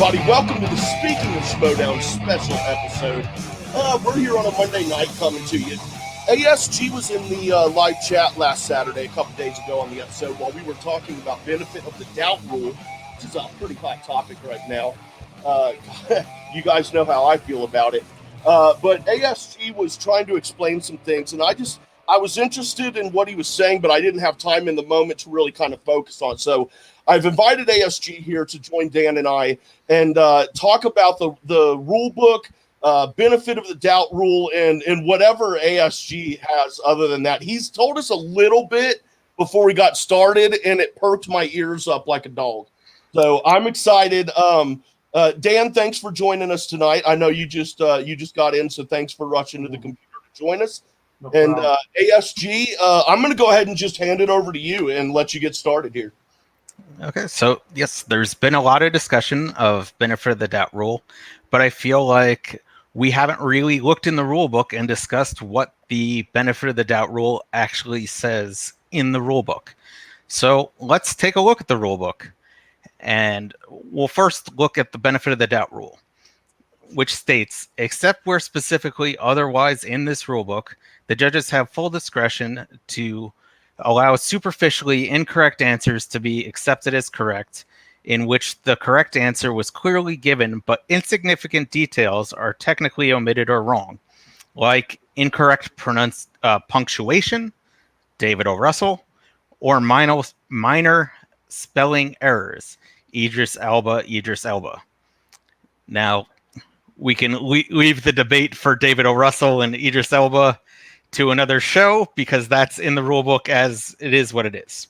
everybody. Welcome to the Speaking of Schmoedown Special episode. We're here on a Monday night coming to you. ASG was in the live chat last Saturday, a couple days ago on the episode, while we were talking about benefit of the doubt rule, which is a pretty hot topic right now. You guys know how I feel about it. But ASG was trying to explain some things, and I was interested in what he was saying, but I didn't have time in the moment to really kind of focus on it. So I've invited ASG here to join Dan and I and talk about the rule book, benefit of the doubt rule, and whatever ASG has other than that. He's told us a little bit before we got started, and it perked my ears up like a dog. So I'm excited. Dan, thanks for joining us tonight. I know you just got in, so thanks for rushing to the computer to join us. No and problem. ASG, I'm going to go ahead and just hand it over to you and let you get started here. Okay, so yes, there's been a lot of discussion of benefit of the doubt rule, but I feel like we haven't really looked in the rule book and discussed what the benefit of the doubt rule actually says in the rule book. So let's take a look at the rule book. And we'll first look at the benefit of the doubt rule, which states, except where specifically otherwise in this rule book, the judges have full discretion to allow superficially incorrect answers to be accepted as correct, in which the correct answer was clearly given, but insignificant details are technically omitted or wrong, like incorrect punctuation, David O. Russell, or minor spelling errors, Idris Elba. Now, we can leave the debate for David O. Russell and Idris Elba to another show, because that's in the rule book as it is what it is.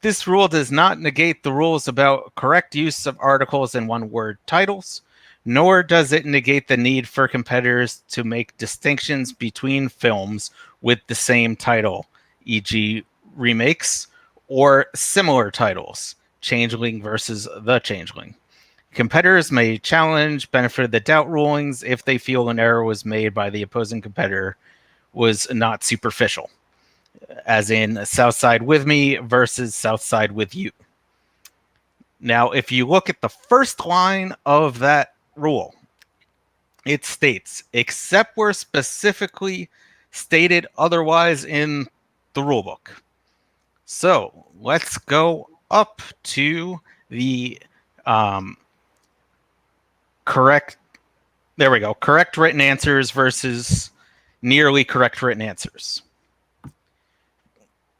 This rule does not negate the rules about correct use of articles and one-word titles, nor does it negate the need for competitors to make distinctions between films with the same title, e.g. remakes, or similar titles, Changeling versus The Changeling. Competitors may challenge benefit of the doubt rulings if they feel an error was made by the opposing competitor was not superficial, as in Southside with me versus Southside with you. Now, if you look at the first line of that rule, it states, except where specifically stated otherwise in the rule book. So let's go up to the correct written answers versus nearly correct written answers.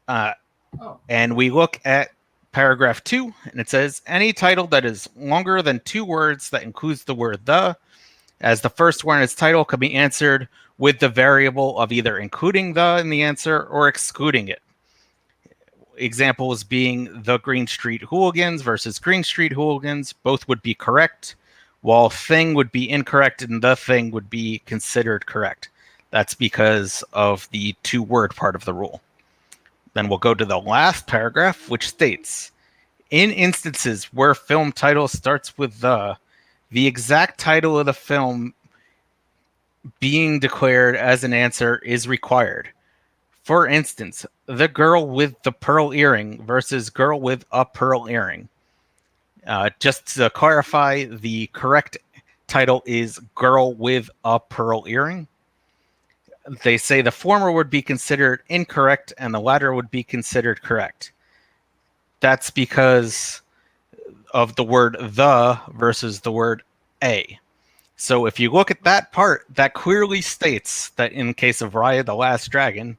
And we look at paragraph 2, and it says, any title that is longer than 2 words that includes the word the as the first word in its title could be answered with the variable of either including the in the answer or excluding it. Examples being the Green Street Hooligans versus Green Street Hooligans. Both would be correct, while thing would be incorrect and the thing would be considered correct. That's because of the 2-word part of the rule. Then we'll go to the last paragraph, which states, in instances where film title starts with the exact title of the film being declared as an answer is required. For instance, the girl with the pearl earring versus girl with a pearl earring. Just to clarify, the correct title is girl with a pearl earring. They say the former would be considered incorrect and the latter would be considered correct. That's because of the word the versus the word a. So if you look at that part, that clearly states that in case of Raya the Last Dragon,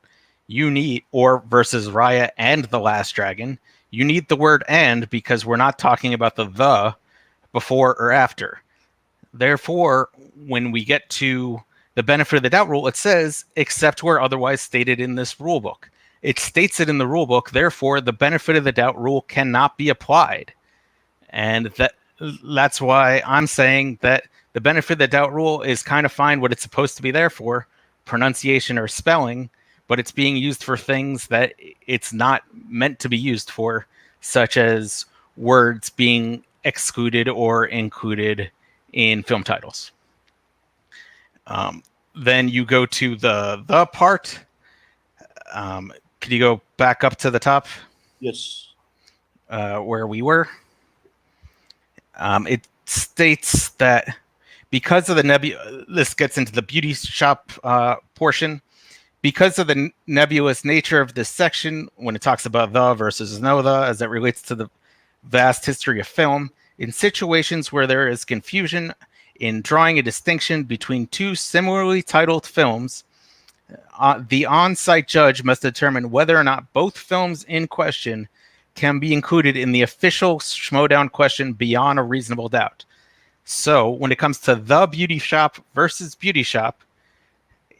you need, or versus Raya and the Last Dragon, you need the word and, because we're not talking about the before or after. Therefore, when we get to the benefit of the doubt rule, it says, except where otherwise stated in this rule book. It states it in the rule book, therefore the benefit of the doubt rule cannot be applied. And that's why I'm saying that the benefit of the doubt rule is kind of fine what it's supposed to be there for, pronunciation or spelling, but it's being used for things that it's not meant to be used for, such as words being excluded or included in film titles. Then you go to the part. Could you go back up to the top? Yes. Where we were. states that because of the this gets into the beauty shop portion. Because of the nebulous nature of this section, when it talks about the versus no the, as it relates to the vast history of film, in situations where there is confusion in drawing a distinction between two similarly titled films, the on-site judge must determine whether or not both films in question can be included in the official Schmoedown question beyond a reasonable doubt. So when it comes to the beauty shop versus beauty shop,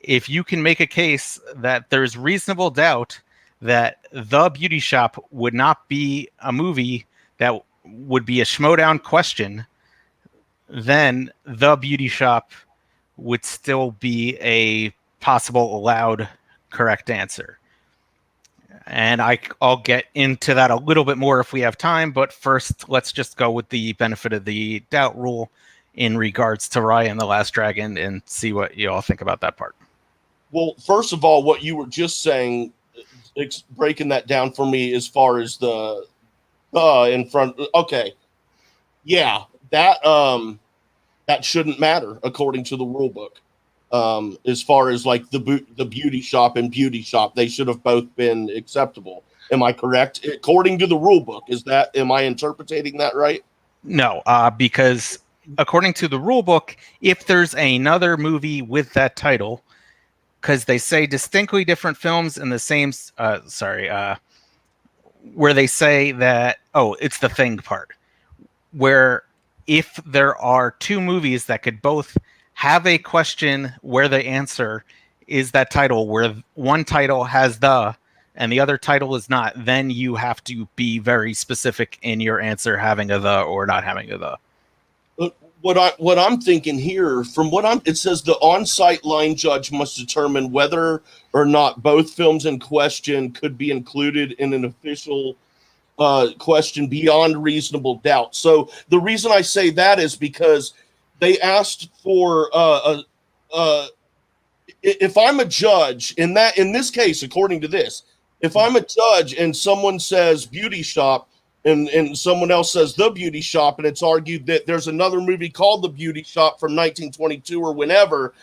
if you can make a case that there's reasonable doubt that the beauty shop would not be a movie that would be a Schmoedown question, then the beauty shop would still be a possible allowed correct answer. And I'll get into that a little bit more if we have time, but first let's just go with the benefit of the doubt rule in regards to Raya and the Last Dragon and see what you all think about that part. Well, first of all, what you were just saying, breaking that down for me as far as the in front. Okay, yeah, that shouldn't matter according to the rule book. As far as like the beauty shop and beauty shop, they should have both been acceptable. Am I correct? According to the rule book, am I interpreting that right? No, because according to the rule book, if there's another movie with that title, because they say distinctly different films in the same, where they say that, it's the thing part, where if there are two movies that could both have a question where the answer is that title, where one title has the and the other title is not, then you have to be very specific in your answer, having a the or not having a the. What I'm thinking here, it says the on-site line judge must determine whether or not both films in question could be included in an official question beyond reasonable doubt. So the reason I say that is because they asked for if I'm a judge in this case, according to this, if I'm a judge and someone says beauty shop, and someone else says the beauty shop, and it's argued that there's another movie called The Beauty Shop from 1922 or whenever,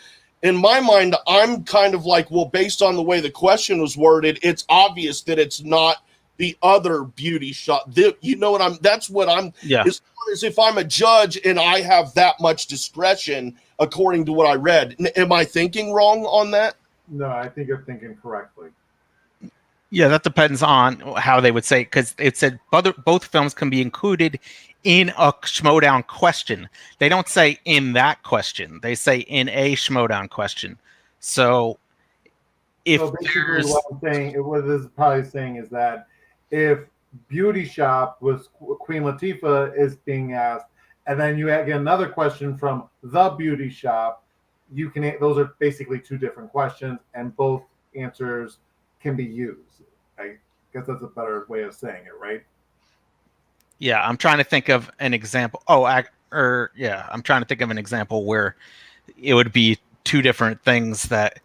in my mind, I'm kind of like, well, based on the way the question was worded, it's obvious that it's not the other beauty shop. That's what I'm, yeah. As far as if I'm a judge and I have that much discretion, according to what I read. Am I thinking wrong on that? No, I think you're thinking correctly. Yeah, that depends on how they would say, because it said both films can be included in a Schmoedown question. They don't say in that question. They say in a Schmoedown question. So if there's... what I'm saying, what this is probably saying is that if Beauty Shop was Queen Latifah is being asked, and then you get another question from The Beauty Shop, those are basically two different questions, and both answers can be used. I guess that's a better way of saying it, right? Yeah, I'm trying to think of an example. I'm trying to think of an example where it would be two different things that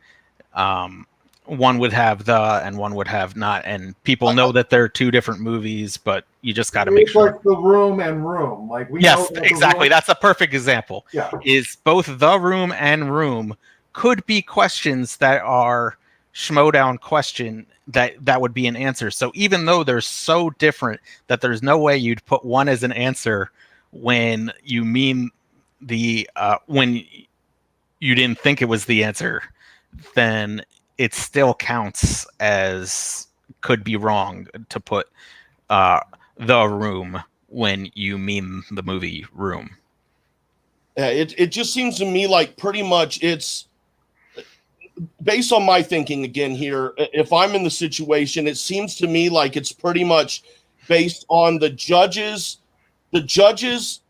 one would have the and one would have not, and people know that they're two different movies, but you just got to make sure. Like The Room and Room, like we. Yes, exactly. That's a perfect example. Yeah, is both The Room and Room could be questions that are Schmoedown question that would be an answer. So even though they're so different that there's no way you'd put one as an answer when you mean the when you didn't think it was the answer, then it still counts as could be wrong to put The Room when you mean the movie Room. Yeah, it just seems to me like pretty much it's based on my thinking again here. If I'm in the situation, it seems to me like it's pretty much based on the judges. The judges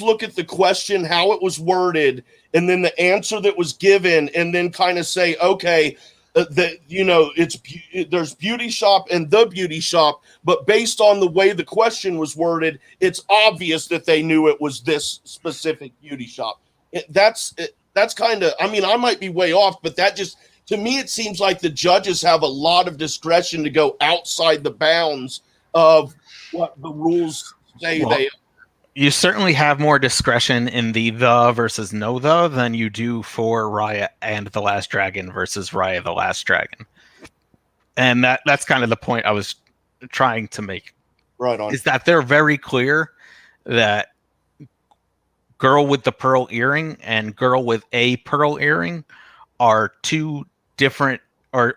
look at the question, how it was worded, and then the answer that was given, and then kind of say, okay, there's beauty shop and the beauty shop, but based on the way the question was worded, it's obvious that they knew it was this specific beauty shop. That's kind of, I mean, I might be way off, but that just, to me, it seems like the judges have a lot of discretion to go outside the bounds of what the rules say they are. You certainly have more discretion in the versus no the than you do for Raya and the Last Dragon versus Raya the Last Dragon. And that's kind of the point I was trying to make. Right on. Is that they're very clear that girl with the pearl earring and girl with a pearl earring are two different, or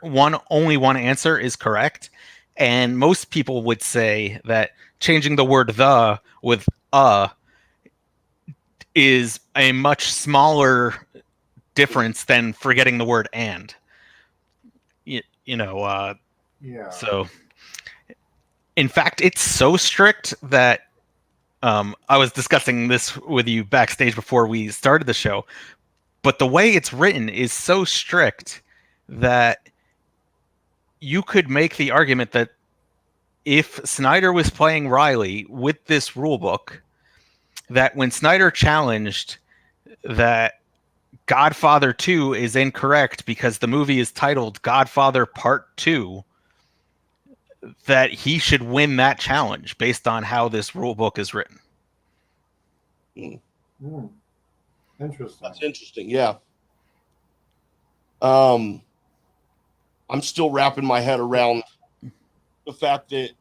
only one answer is correct. And most people would say that changing the word the with is a much smaller difference than forgetting the word and. Yeah. So in fact, it's so strict that I was discussing this with you backstage before we started the show, but the way it's written is so strict that you could make the argument that if Snyder was playing Riley with this rule book, that when Snyder challenged that Godfather 2 is incorrect because the movie is titled Godfather Part 2, that he should win that challenge based on how this rule book is written. Interesting. That's interesting. Yeah. I'm still wrapping my head around the fact that,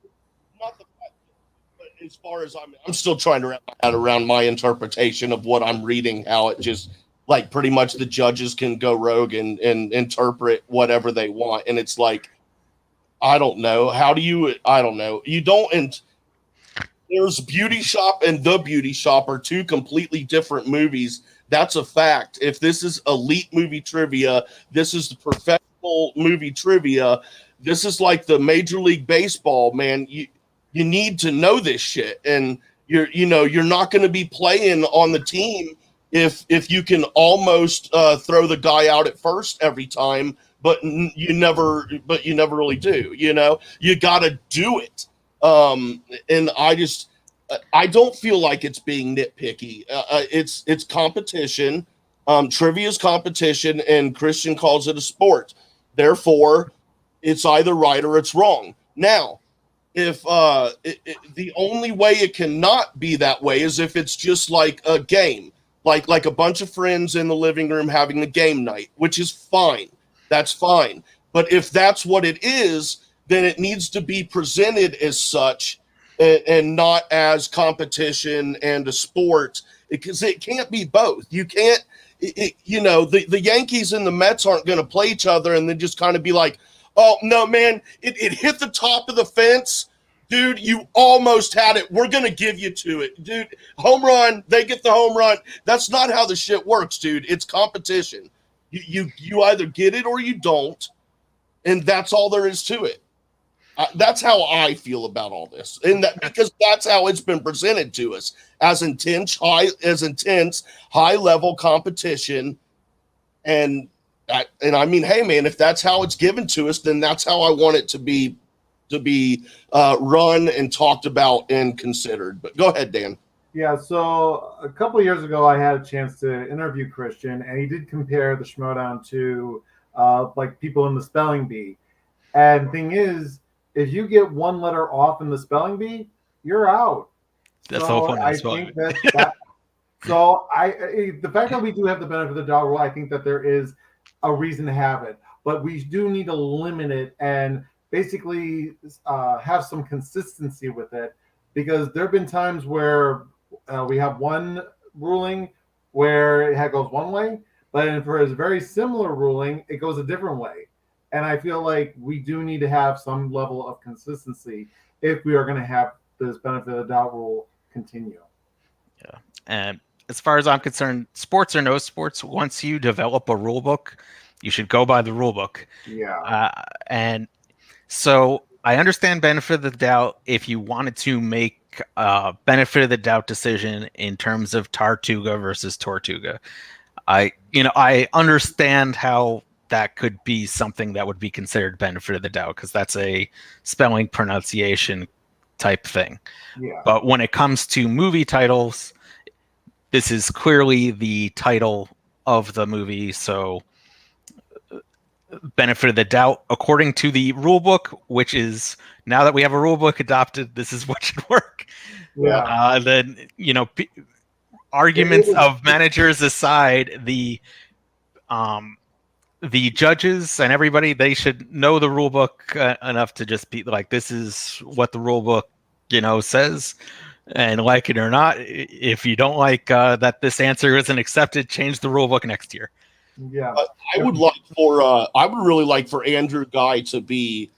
not the fact that, but as far as I'm still trying to wrap my head around my interpretation of what I'm reading, how it just, like, pretty much the judges can go rogue and interpret whatever they want. And it's like, I don't know. I don't know. You don't, and there's Beauty Shop and The Beauty Shop are two completely different movies. That's a fact. If this is elite movie trivia, this is the professional movie trivia. This is like the Major League Baseball, man. You need to know this shit, and you're not going to be playing on the team if you can almost throw the guy out at first every time, but you never really do. You got to do it. And I don't feel like it's being nitpicky. It's competition. Trivia is competition, and Christian calls it a sport. Therefore, it's either right or it's wrong. Now, if the only way it cannot be that way is if it's just like a game, like a bunch of friends in the living room having a game night, which is fine. That's fine. But if that's what it is, then it needs to be presented as such and not as competition and a sport, because it can't be both. You can't, the Yankees and the Mets aren't going to play each other and then just kind of be like, oh, no, man, it hit the top of the fence. Dude, you almost had it. We're going to give you to it. Dude, home run, they get the home run. That's not how the shit works, dude. It's competition. You either get it or you don't, and that's all there is to it. That's how I feel about all this, and because that's how it's been presented to us as intense, high level competition, and I mean, hey, man, if that's how it's given to us, then that's how I want it to be run and talked about and considered. But go ahead, Dan. Yeah, so a couple of years ago, I had a chance to interview Christian, and he did compare the Schmoedown to like people in the spelling bee. And thing is, if you get one letter off in the spelling bee, you're out. That's the whole point of the spelling bee. So the fact that we do have the benefit of the doubt rule, I think that there is a reason to have it, but we do need to limit it and basically have some consistency with it, because there have been times where we have one ruling where it goes one way, but for a very similar ruling, it goes a different way. And I feel like we do need to have some level of consistency if we are going to have this benefit of the doubt rule continue. Yeah. And as far as I'm concerned, sports or no sports, once you develop a rule book, you should go by the rule book. Yeah. And so I understand benefit of the doubt if you wanted to make a benefit of the doubt decision in terms of Tartuga versus Tortuga. I understand how that could be something that would be considered benefit of the doubt, because that's a spelling pronunciation type thing. Yeah. But when it comes to movie titles, this is clearly the title of the movie, so benefit of the doubt according to the rule book, which is, now that we have a rule book adopted, this is what should work. Yeah. Then arguments of managers aside, the judges and everybody, they should know the rule book enough to just be like, this is what the rule book says, and like it or not, if you don't like that this answer isn't accepted, change the rule book next year. Yeah. I would really like for Andrew Guy to be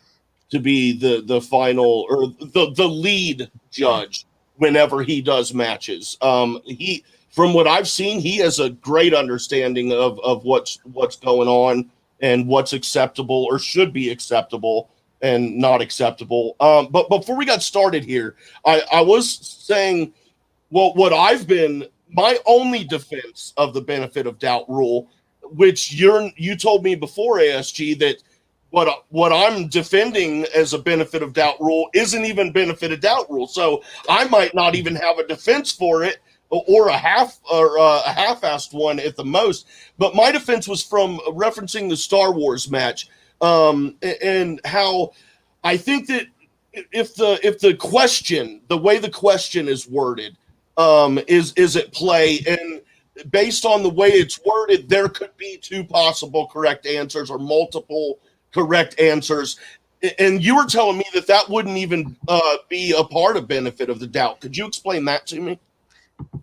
the final or the lead judge whenever he does matches. He, from what I've seen, he has a great understanding of what's going on and what's acceptable or should be acceptable and not acceptable. But before we got started here, I was saying, well, what I've been, my only defense of the benefit of doubt rule, which you told me before, ASG, that what I'm defending as a benefit of doubt rule isn't even benefit of doubt rule. So I might not even have a defense for it, or a half-assed one at the most. But my defense was from referencing the Star Wars match, and how I think that if the question, the way the question is worded, is at play, and based on the way it's worded, there could be two possible correct answers or multiple correct answers. And you were telling me that wouldn't even be a part of benefit of the doubt. Could you explain that to me?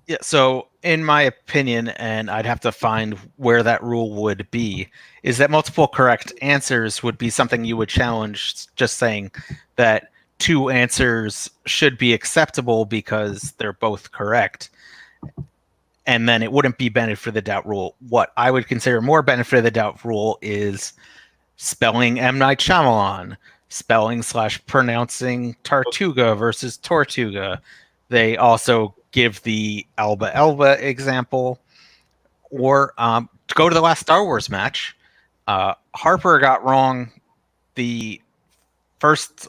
Yeah, so in my opinion, and I'd have to find where that rule would be, is that multiple correct answers would be something you would challenge, just saying that two answers should be acceptable because they're both correct. And then it wouldn't be benefit of the doubt rule. What I would consider more benefit of the doubt rule is spelling M. Night Shyamalan, spelling/pronouncing Tartuga versus Tortuga. They also give the Elba example, or to go to the last Star Wars match, Harper got wrong the first,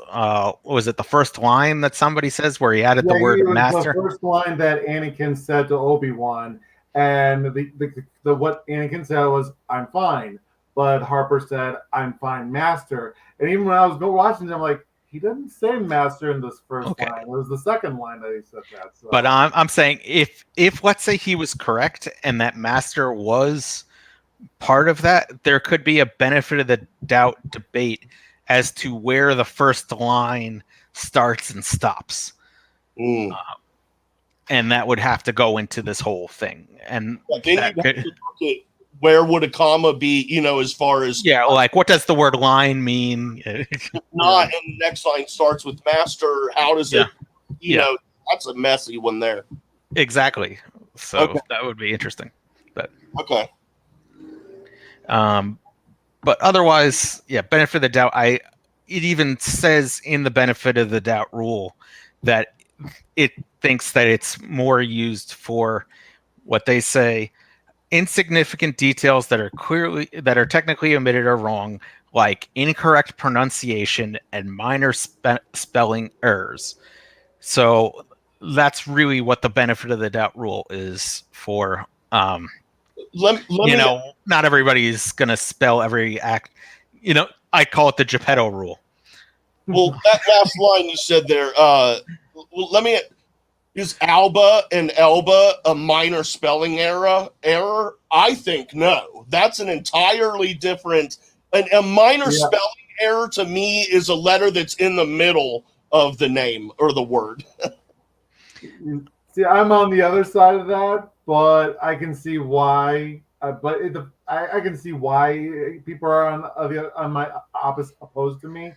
was it the first line that somebody says where he added the word master? The first line that Anakin said to Obi-Wan, and the what Anakin said was, "I'm fine," but Harper said, "I'm fine, master." And even when I was watching, I'm like, he didn't say master in this first line. It was the second line that he said that. So. But I'm saying if let's say he was correct and that master was part of that, there could be a benefit of the doubt debate as to where the first line starts and stops. And that would have to go into this whole thing. And where would a comma be, as far as... Yeah, like what does the word line mean? And the next line starts with master. How does it, that's a messy one there. Exactly. So that would be interesting. But okay. But otherwise, benefit of the doubt. It even says in the benefit of the doubt rule that it thinks that it's more used for what they say insignificant details that are technically omitted or wrong, like incorrect pronunciation and minor spelling errors. So that's really what the benefit of the doubt rule is for. Not everybody's going to spell every act. I call it the Geppetto rule. Well, that last line you said there, is Alba and Elba a minor spelling error? I think no. That's an entirely different. A minor spelling error to me is a letter that's in the middle of the name or the word. See, I'm on the other side of that, but I can see why. I can see why people are on my opposed to me.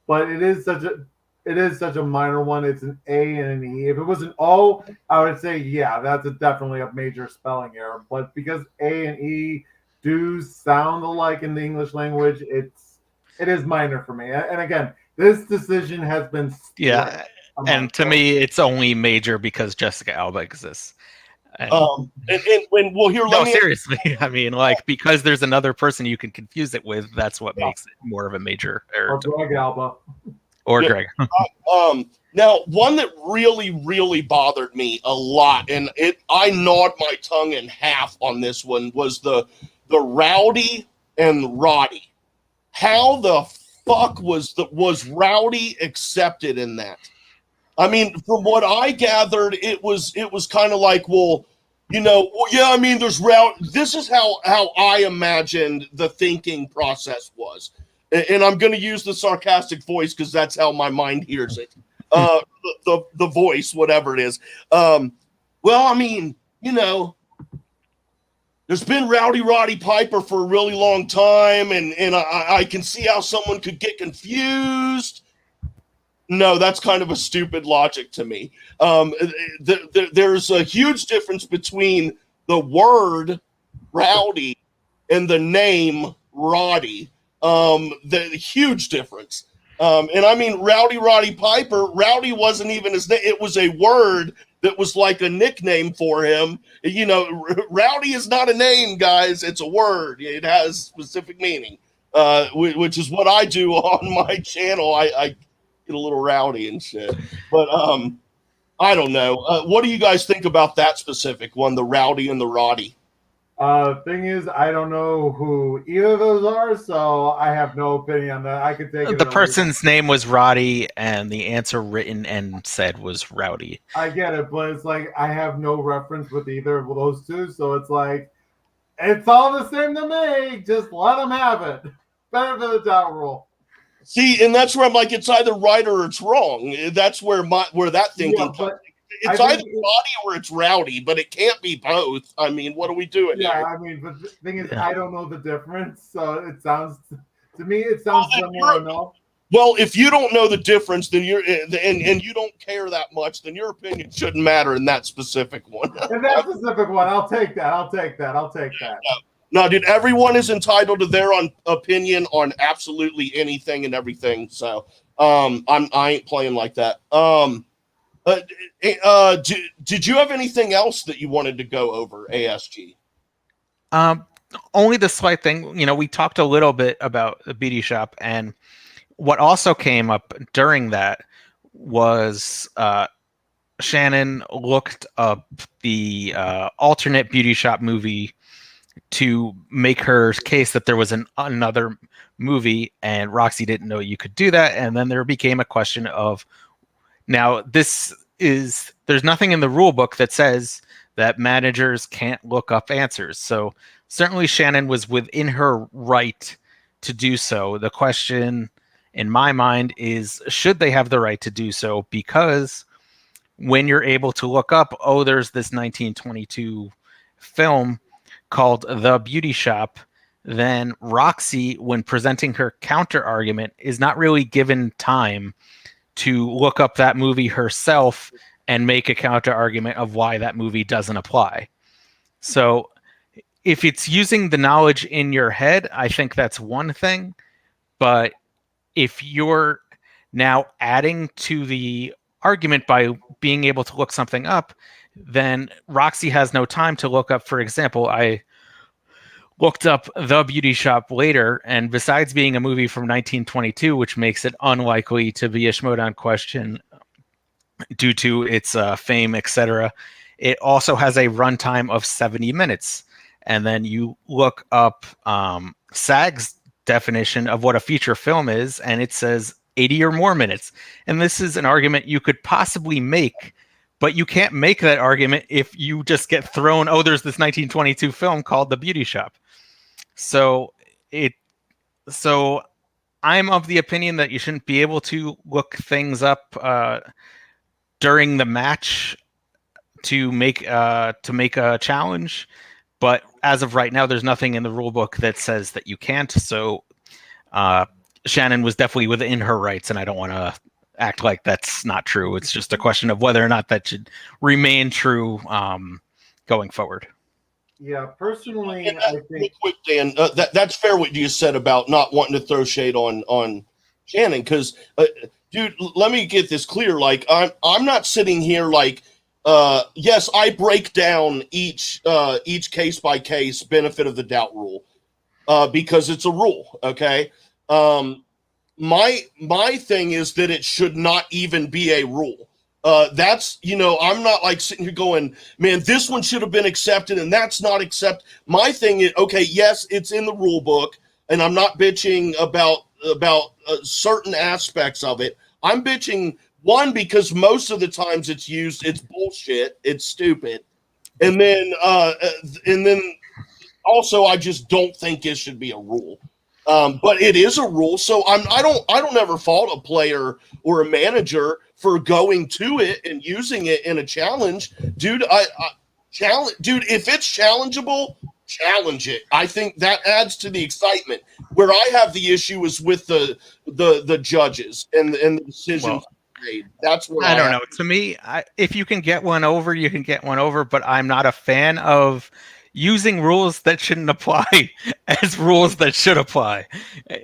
But it is such a minor one. It's an A and an E. If it was an O, I would say, that's definitely a major spelling error. But because A and E do sound alike in the English language, it is minor for me. And again, this decision has been and to me, it's only major because Jessica Alba exists. Seriously, I mean, because there's another person you can confuse it with, that's what makes it more of a major error. Or Greg Alba. Or Greg. Now, one that really, really bothered me a lot, and I gnawed my tongue in half on this one, was the Rowdy and Roddy. How the fuck was Rowdy accepted in that? I mean, from what I gathered, it was kind of like, well, yeah. I mean, this is how I imagined the thinking process was, and I'm going to use the sarcastic voice because that's how my mind hears it. The voice, whatever it is. Well, I mean, there's been Rowdy Roddy Piper for a really long time, and I can see how someone could get confused. No, that's kind of a stupid logic to me. There's a huge difference between the word rowdy and the name Roddy. The huge difference. And I mean, Rowdy Roddy Piper, Rowdy wasn't even his name. It was a word that was like a nickname for him. Rowdy is not a name, guys. It's a word. It has specific meaning, which is what I do on my channel. I get a little rowdy and shit. But I don't know. What do you guys think about that specific one, the rowdy and the roddy? Thing is, I don't know who either of those are, so I have no opinion on that. I could take it. The person's name was Roddy, and the answer written and said was Rowdy. I get it, but it's like I have no reference with either of those two, so it's like it's all the same to me. Just let them have it. Better than the doubt rule. See, and that's where I'm like, it's either right or it's wrong. That's where that thinking comes. It's either Roddy or it's Rowdy, but it can't be both. I mean, what are we doing here? I mean, but the thing is, I don't know the difference, so it sounds to me similar enough. Well, if you don't know the difference, then and you don't care that much, then your opinion shouldn't matter in that specific one. In that specific one, I'll take that. No, dude, everyone is entitled to their own opinion on absolutely anything and everything. So, I ain't playing like that. Did you have anything else that you wanted to go over, ASG? Only the slight thing, we talked a little bit about the beauty shop, and what also came up during that was Shannon looked up the alternate beauty shop movie to make her case that there was another movie, and Roxy didn't know you could do that. And then there became a question of, now there's nothing in the rule book that says that managers can't look up answers. So certainly Shannon was within her right to do so. The question in my mind is, should they have the right to do so? Because when you're able to look up, there's this 1922 film called The Beauty Shop, then Roxy, when presenting her counter argument, is not really given time to look up that movie herself and make a counter argument of why that movie doesn't apply. So if it's using the knowledge in your head, I think that's one thing. But if you're now adding to the argument by being able to look something up, then Roxy has no time to look up. For example, I looked up The Beauty Shop later, and besides being a movie from 1922, which makes it unlikely to be a Schmoedown question due to its fame, etc., it also has a runtime of 70 minutes. And then you look up SAG's definition of what a feature film is, and it says 80 or more minutes. And this is an argument you could possibly make, but you can't make that argument if you just get thrown, there's this 1922 film called The Beauty Shop. So I'm of the opinion that you shouldn't be able to look things up during the match to make a challenge. But as of right now, there's nothing in the rule book that says that you can't. So Shannon was definitely within her rights, and I don't want to act like that's not true. It's just a question of whether or not that should remain true going forward. Yeah, personally, I think. Real quick, Dan, that's fair what you said about not wanting to throw shade on Shannon, because, dude, let me get this clear. Like, I'm not sitting here like, yes, I break down each case by case benefit of the doubt rule, because it's a rule. Okay, my thing is that it should not even be a rule. That's, I'm not like sitting here going, man, this one should have been accepted and that's not accepted. My thing is, okay, yes, it's in the rule book, and I'm not bitching about certain aspects of it. I'm bitching One, because most of the times it's used, it's bullshit, it's stupid, and then also I just don't think it should be a rule. But it is a rule, so I don't ever fault a player or a manager for going to it and using it in a challenge, dude. Dude. If it's challengeable, challenge it. I think that adds to the excitement. Where I have the issue is with the judges and the decisions made. That's where I don't know. To me, if you can get one over, you can get one over. But I'm not a fan of using rules that shouldn't apply as rules that should apply.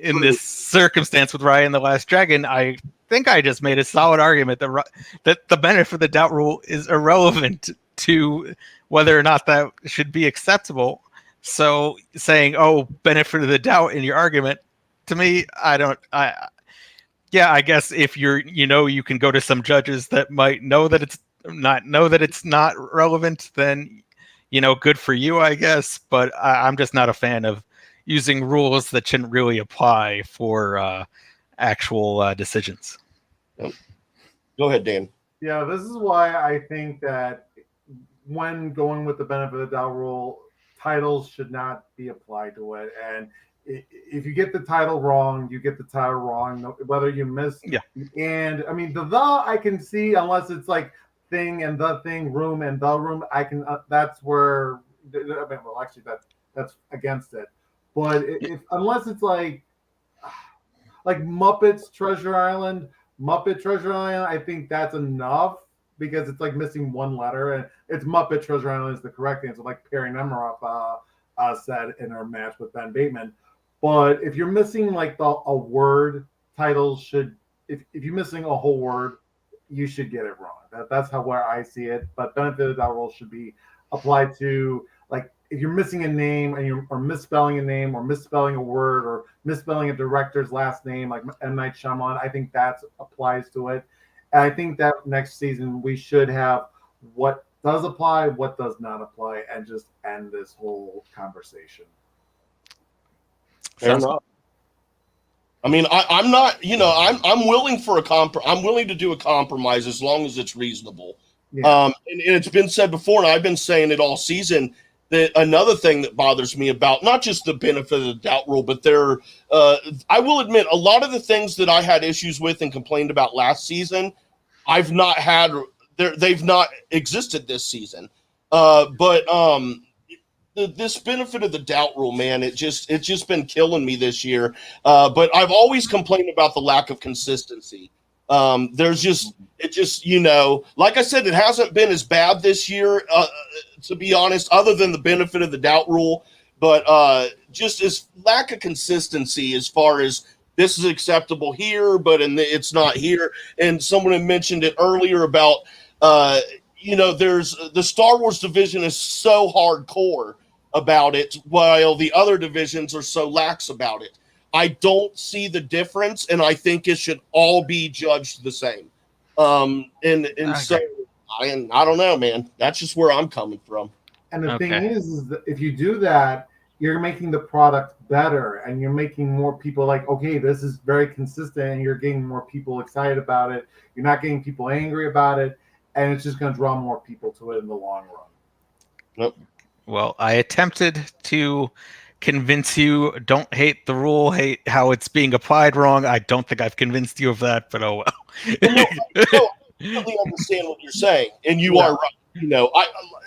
In this circumstance with Raya and the Last Dragon, I think I just made a solid argument that the benefit of the doubt rule is irrelevant to whether or not that should be acceptable. So saying, "Oh, benefit of the doubt" in your argument, to me, I guess if you can go to some judges that might know that it's not relevant, then good for you, I guess. But I'm just not a fan of using rules that shouldn't really apply for actual decisions. Go ahead, Dan. Yeah, this is why I think that when going with the benefit of the doubt rule, titles should not be applied to it. And if you get the title wrong, you get the title wrong, whether you miss. Yeah. And I mean, the I can see, unless it's like thing and the thing, room and the room, I can, that's where, well, actually that's against it. But unless it's like Muppet Treasure Island, I think that's enough, because it's like missing one letter, and it's Muppet Treasure Island is the correct answer, like Perry Nemiroff said in our match with Ben Bateman. But if you're missing like a word, titles should, if you're missing a whole word, you should get it wrong. That's where I see it. But benefit of the doubt rule should be applied to, like, if you're missing a name and you're misspelling a name or misspelling a word or misspelling a director's last name, like M. Night Shyamalan, I think that applies to it. And I think that next season we should have what does apply, what does not apply, and just end this whole conversation. Fair enough. I mean, I'm not, I'm willing for I'm willing to do a compromise as long as it's reasonable. Yeah. And it's been said before, and I've been saying it all season, that another thing that bothers me about not just the benefit of the doubt rule, but I will admit, a lot of the things that I had issues with and complained about last season, they've not existed this season. This benefit of the doubt rule, man, it's just been killing me this year. But I've always complained about the lack of consistency. Like I said, it hasn't been as bad this year, to be honest, other than the benefit of the doubt rule. But just as lack of consistency as far as this is acceptable here, but it's not here. And someone had mentioned it earlier about, there's the Star Wars division is so hardcore about it, while the other divisions are so lax about it. I don't see the difference, and I think it should all be judged the same. So I don't know, man. That's just where I'm coming from. And the thing is that if you do that, you're making the product better, and you're making more people like, okay, this is very consistent, and you're getting more people excited about it. You're not getting people angry about it, and it's just going to draw more people to it in the long run. Nope. Well, I attempted to convince you, don't hate the rule, hate how it's being applied wrong. I don't think I've convinced you of that, but oh well. I really understand what you're saying, and you are right.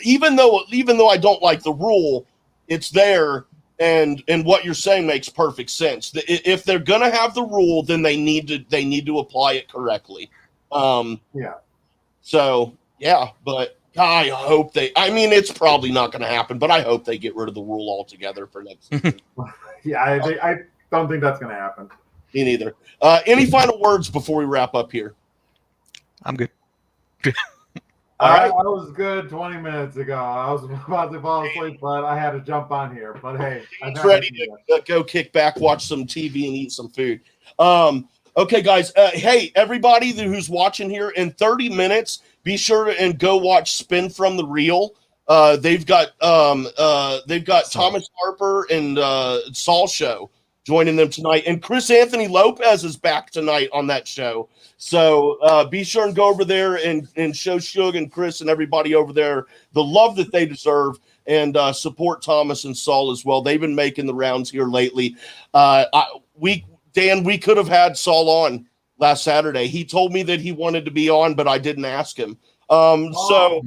Even though I don't like the rule, it's there, and what you're saying makes perfect sense. If they're gonna have the rule, then they need to apply it correctly. So yeah, but I hope it's probably not going to happen, but I hope they get rid of the rule altogether for next season. I don't think that's going to happen. Me neither. Any final words before we wrap up here? I'm good. All right. I was good 20 minutes ago. I was about to fall asleep, but I had to jump on here. But hey, I'm ready to go kick back, watch some TV, and eat some food. Okay, guys. Hey, everybody who's watching here, in 30 minutes, be sure and go watch Spin from the Reel. They've got Thomas Harper and Saul Show joining them tonight. And Chris Anthony Lopez is back tonight on that show. So be sure and go over there and show Shug and Chris and everybody over there the love that they deserve, and support Thomas and Saul as well. They've been making the rounds here lately. We could have had Saul on last Saturday. He told me that he wanted to be on, but I didn't ask him. So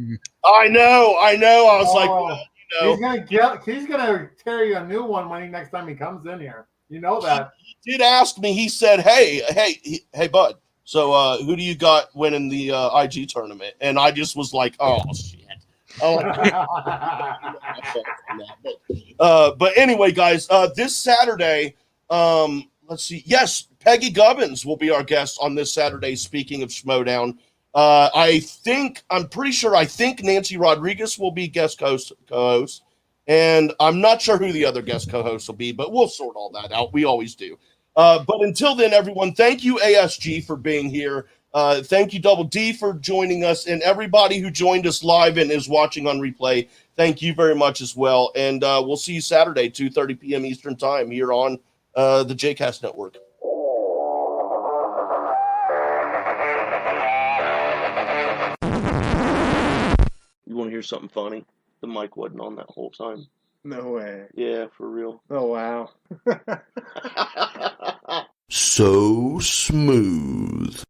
I know. I was like, well, he's gonna tear you a new one next time he comes in here. You know that. He did ask me. He said, "Hey, bud. So who do you got winning the IG tournament?" And I just was like, "Oh shit." But anyway, guys, this Saturday, let's see. Yes, Peggy Gubbins will be our guest on this Saturday. Speaking of Schmoedown, I think Nancy Rodriguez will be guest co-host, and I'm not sure who the other guest co-hosts will be, but we'll sort all that out. We always do. But until then, everyone, thank you, ASG, for being here. Thank you, Double D, for joining us, and everybody who joined us live and is watching on replay. Thank you very much as well. And we'll see you Saturday, 2:30 p.m. Eastern Time here on the JCast Network. You want to hear something funny? The mic wasn't on that whole time. No way. Yeah, for real. Oh, wow. So smooth.